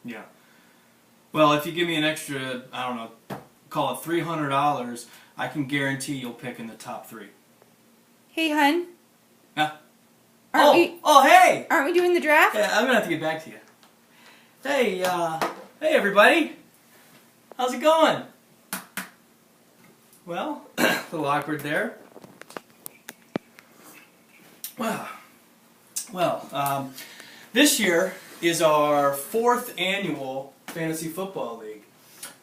Yeah. Well, if you give me an extra, I don't know, call it $300, I can guarantee you'll pick in the top 3. Hey, hun. Yeah. Hey! Hey! Aren't we doing the draft? Yeah, I'm gonna have to get back to you. Hey, hey everybody. How's it going? Well, a little awkward there. Well, this year is our 4th annual Fantasy Football League,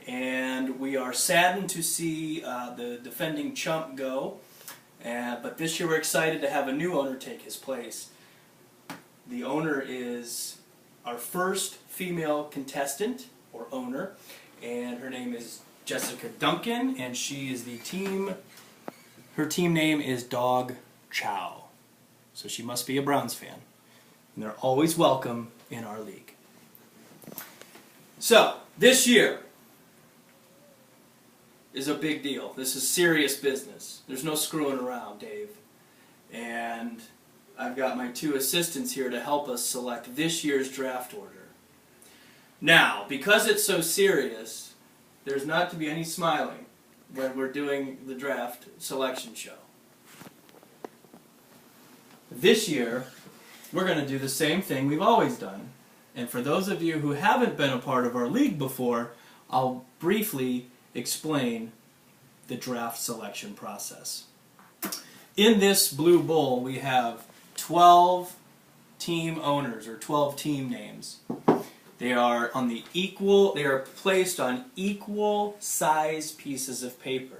and we are saddened to see the defending chump go, but this year we're excited to have a new owner take his place. The owner is our first female contestant, or owner, and her name is Jessica Duncan, and she is her team name is Dog Chow. So she must be a Browns fan. And they're always welcome in our league. So, this year is a big deal. This is serious business. There's no screwing around, Dave. And I've got my 2 assistants here to help us select this year's draft order. Now, because it's so serious, there's not to be any smiling when we're doing the draft selection show. This year, we're going to do the same thing we've always done. And for those of you who haven't been a part of our league before, I'll briefly explain the draft selection process. In this blue bowl, we have 12 team owners, or 12 team names. They are placed on equal size pieces of paper.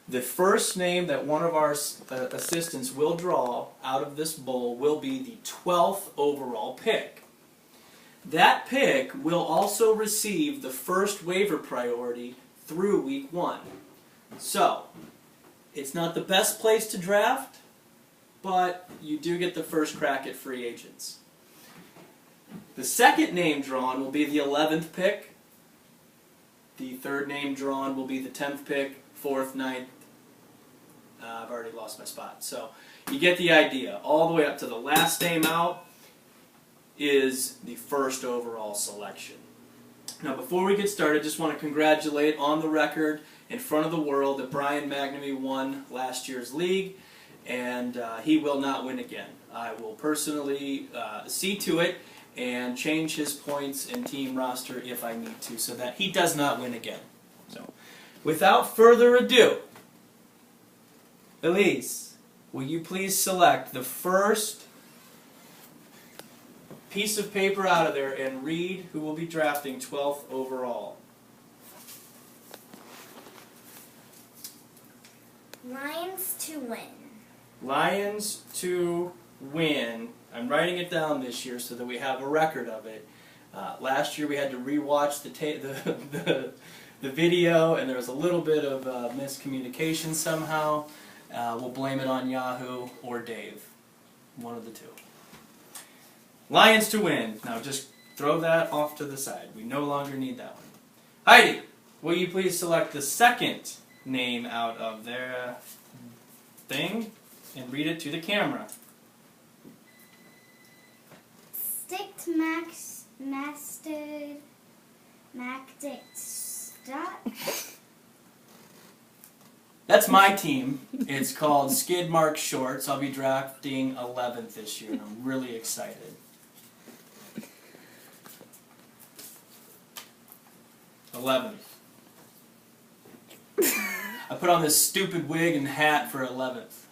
The first name that one of our assistants will draw out of this bowl will be the 12th overall pick. That pick will also receive the first waiver priority through week 1. So, it's not the best place to draft, but you do get the first crack at free agents. The second name drawn will be the 11th pick. The third name drawn will be the 10th pick, 4th, 9th. I've already lost my spot. So you get the idea. All the way up to the last name out is the first overall selection. Now before we get started, I just want to congratulate on the record in front of the world that Brian McNamee won last year's league, and he will not win again. I will personally see to it and change his points and team roster if I need to so that he does not win again. So without further ado, Elise, will you please select the first piece of paper out of there and read who will be drafting 12th overall? Lions to win. Lions to win. I'm writing it down this year so that we have a record of it. Last year we had to rewatch the video, and there was a little bit of miscommunication somehow. We'll blame it on Yahoo or Dave. One of the 2. Lions to win. Now just throw that off to the side. We no longer need that one. Heidi, will you please select the second name out of their thing and read it to the camera? Sticked Mastered Macdick Stop. That's my team. It's called Skid Mark Shorts. I'll be drafting 11th this year, and I'm really excited. 11th. I put on this stupid wig and hat for 11th.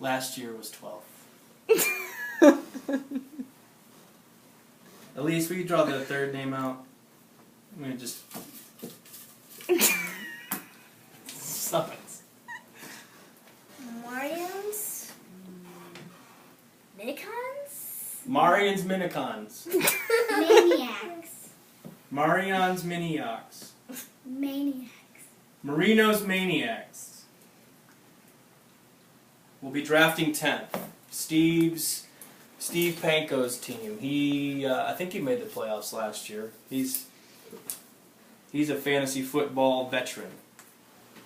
Last year was 12th. Elise, will you draw the third name out? I'm going to just... Stop it. Marion's Minicons? Marion's Minicons. Maniacs. Marion's Maniacs. Maniacs. Marino's Maniacs. We'll be drafting 10th. Steve Panko's team. I think he made the playoffs last year. He's a fantasy football veteran.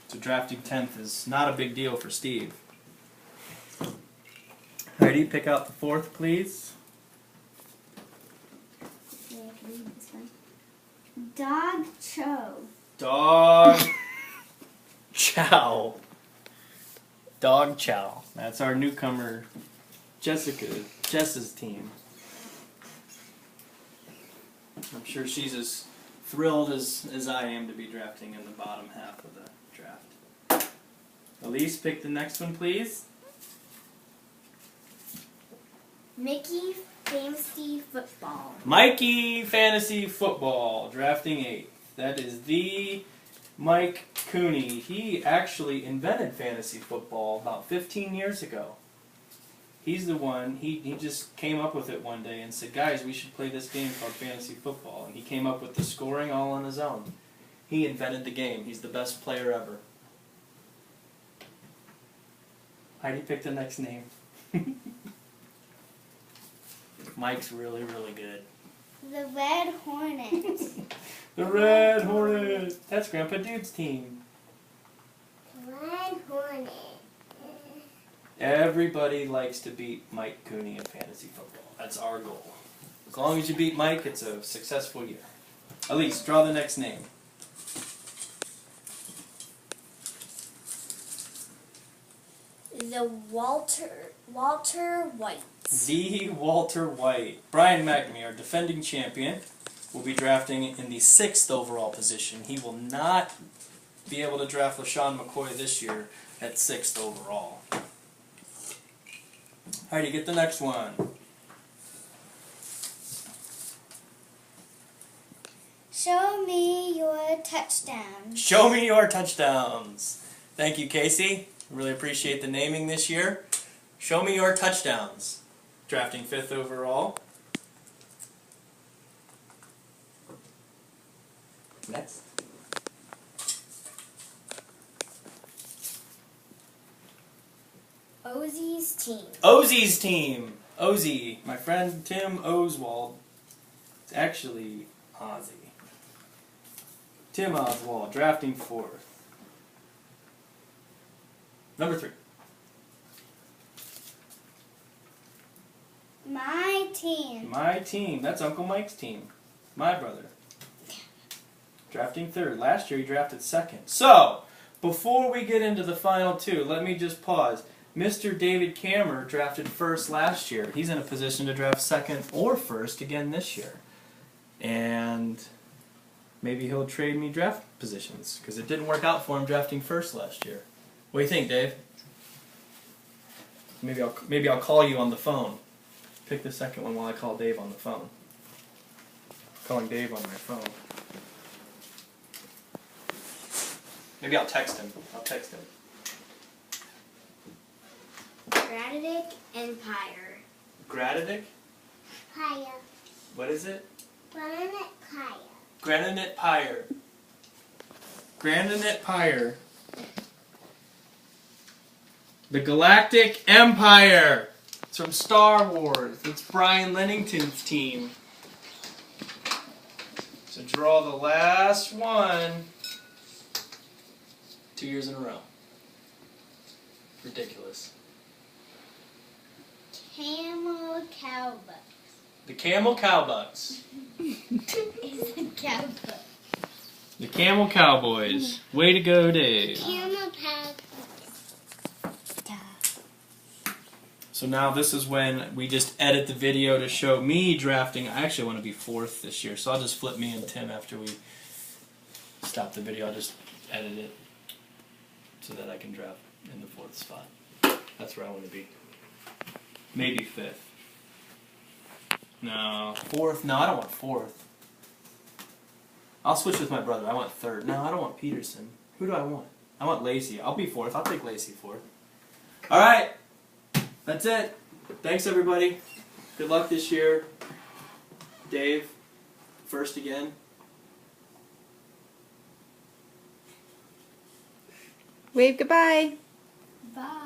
So drafting 10th is not a big deal for Steve. Heidi, pick out the 4th, please. The can read this one. Dog Cho. Dog Chow. Dog Chow. That's our newcomer, Jess's team. I'm sure she's as thrilled as I am to be drafting in the bottom half of the draft. Elise, pick the next one, please. Mickey Fantasy Football. Mikey Fantasy Football, drafting 8th. That is the Mike Cooney. He actually invented fantasy football about 15 years ago. He's the one, he just came up with it one day and said, guys, we should play this game called fantasy football. And he came up with the scoring all on his own. He invented the game. He's the best player ever. Heidi, pick the next name. Mike's really, really good. The Red Hornet. The Red Hornet. That's Grandpa Dude's team. Red Hornet. Everybody likes to beat Mike Cooney in fantasy football. That's our goal. As long as you beat Mike, it's a successful year. Elise, draw the next name. The Walter White. The Walter White. Brian McNamee, our defending champion, will be drafting in the 6th overall position. He will not be able to draft LaShawn McCoy this year at 6th overall. Heidi, get the next one. Show me your touchdowns. Show me your touchdowns. Thank you, Casey. Really appreciate the naming this year. Show me your touchdowns. Drafting 5th overall. Next. Ozzy's team. Ozzy's team. Ozzy. My friend Tim Oswald. It's actually Ozzy. Tim Oswald, drafting 4th. Number 3. My team. My team. That's Uncle Mike's team. My brother. Drafting 3rd. Last year he drafted 2nd. So, before we get into the final 2, let me just pause. Mr. David Kammer drafted 1st last year. He's in a position to draft 2nd or 1st again this year. And maybe he'll trade me draft positions, because it didn't work out for him drafting 1st last year. What do you think, Dave? Maybe I'll call you on the phone. Pick the 2nd one while I call Dave on the phone. Calling Dave on my phone. Maybe I'll text him. Gradidic Empire. Gradidic? Paya. What is it? Granite Paya. Granite Pyre. Granite Pyre. The Galactic Empire. It's from Star Wars. It's Brian Lennington's team. So draw the last one. 2 years in a row. Ridiculous. Camel Cowbucks. The Camel Cowbucks. Is a cowbuck. The Camel Cowboys. Way to go, Dave. Camel Cowbucks. So now this is when we just edit the video to show me drafting. I actually want to be 4th this year, so I'll just flip me and Tim after we stop the video. I'll just edit it so that I can draft in the 4th spot. That's where I want to be. Maybe 5th. No. 4th? No, I don't want 4th. I'll switch with my brother. I want 3rd. No, I don't want Peterson. Who do I want? I want Lacey. I'll be 4th. I'll take Lacey 4th. Alright. That's it. Thanks, everybody. Good luck this year. Dave, 1st again. Wave goodbye. Bye.